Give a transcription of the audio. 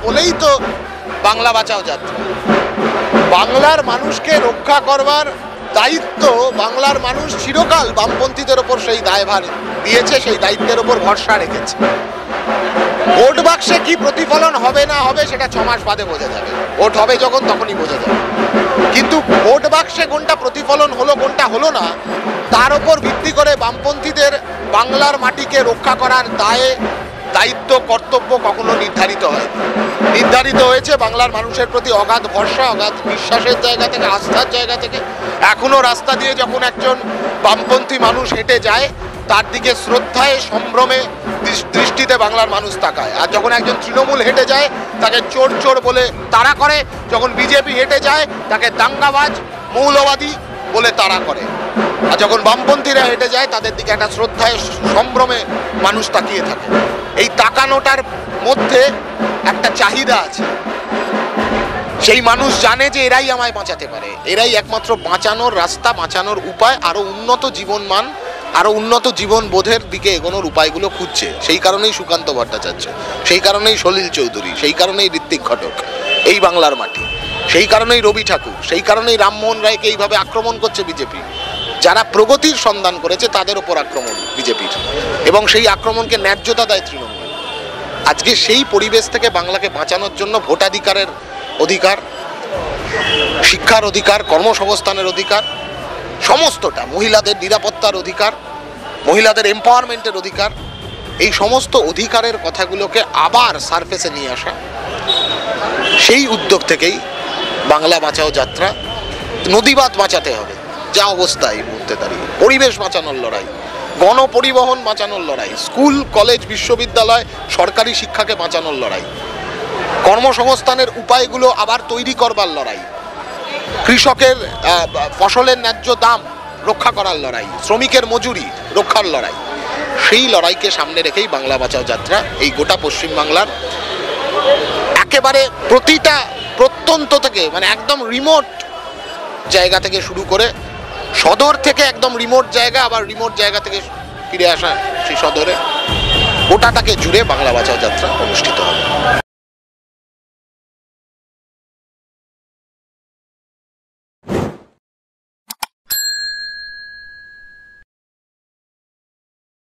বলেই তো বাংলা বাঁচাও যাত্রা। বাংলার মানুষকে রক্ষা করবার দায়িত্ব বাংলার মানুষ চিরকাল বামপন্থীদের ওপর সেই দায়ভার দিয়েছে, সেই দায়িত্বের ওপর ভরসা রেখেছে। ভোট বাক্সে কি প্রতিফলন হবে না হবে সেটা 6 মাস বাদে বোঝা যাবে। ভোট হবে যখন তখনই বোঝা যাবে। কিন্তু ভোট বাক্সে কোনটা প্রতিফলন হলো কোনটা হলো না তার ওপর ভিত্তি করে বামপন্থীদের বাংলার মাটিকে রক্ষা করার দায়িত্ব কর্তব্য কখনো নির্ধারিত হয়। নির্ধারিত হয়েছে বাংলার মানুষের প্রতি অগাধ ভরসা, অগাধ বিশ্বাসের জায়গা থেকে, আস্থার জায়গা থেকে। এখনো রাস্তা দিয়ে যখন একজন বামপন্থী মানুষ হেঁটে যায় তার দিকে শ্রদ্ধায় সম্ভ্রমে দৃষ্টিতে বাংলার মানুষ তাকায়। আর যখন একজন তৃণমূল হেঁটে যায় তাকে চোর চোর বলে তাড়া করে, যখন বিজেপি হেঁটে যায় তাকে দাঙ্গাবাজ মৌলবাদী বলে তাড়া করে। আর যখন বামপন্থীরা হেঁটে যায় তাদের দিকে একটা শ্রদ্ধায় সম্ভ্রমে মানুষ তাকিয়ে থাকে। এই তাকানোটার মধ্যে একটা চাহিদা আছে। সেই মানুষ জানে যে এরাই আমায় বাঁচাতে পারে, এরাই একমাত্র বাঁচানোর রাস্তা, বাঁচানোর উপায়, আরো উন্নত জীবনমান, আরো উন্নত জীবন বোধের দিকে এগোনোর উপায়গুলো খুঁজছে। সেই কারণেই সুকান্ত ভট্টাচার্য, সেই কারণেই সলিল চৌধুরী, সেই কারণেই ঋত্বিক ঘটক এই বাংলার মাটি, সেই কারণেই রবি ঠাকুর, সেই কারণেই রামমোহন রায়কে এইভাবে আক্রমণ করছে বিজেপি। যারা প্রগতির সন্ধান করেছে তাদের উপর আক্রমণ বিজেপির, এবং সেই আক্রমণকে ন্যায্যতা দেয় তৃণমূল। আজকে সেই পরিবেশ থেকে বাংলাকে বাঁচানোর জন্য ভোটাধিকারের অধিকার, শিক্ষার অধিকার, কর্মসংস্থানের অধিকার, সমস্তটা, মহিলাদের নিরাপত্তার অধিকার, মহিলাদের এম্পাওয়ারমেন্টের অধিকার, এই সমস্ত অধিকারের কথাগুলোকে আবার সারফেসে নিয়ে আসা, সেই উদ্যোগ থেকেই বাংলা বাঁচাও যাত্রা। নদীবাঁধ বাঁচাতে হবে যা অবস্থা এই মুহূর্তে দাঁড়িয়ে, পরিবেশ বাঁচানোর লড়াই, গণপরিবহন বাঁচানোর লড়াই, স্কুল কলেজ বিশ্ববিদ্যালয় সরকারি শিক্ষাকে বাঁচানোর লড়াই, কর্মসংস্থানের উপায়গুলো আবার তৈরি করবার লড়াই, কৃষকের ফসলের ন্যায্য দাম রক্ষা করার লড়াই, শ্রমিকের মজুরি রক্ষার লড়াই। সেই লড়াইকে সামনে রেখেই বাংলা বাঁচাও যাত্রা এই গোটা পশ্চিমবাংলার একেবারে প্রতিটা প্রত্যন্ত থেকে, মানে একদম রিমোট জায়গা থেকে শুরু করে, সদর থেকে একদম রিমোট জায়গা, আবার রিমোট জায়গা থেকে ফিরে আসা সেই সদরে, গোটাটাকে জুড়ে বাংলা বাঁচাও যাত্রা অনুষ্ঠিত হবে।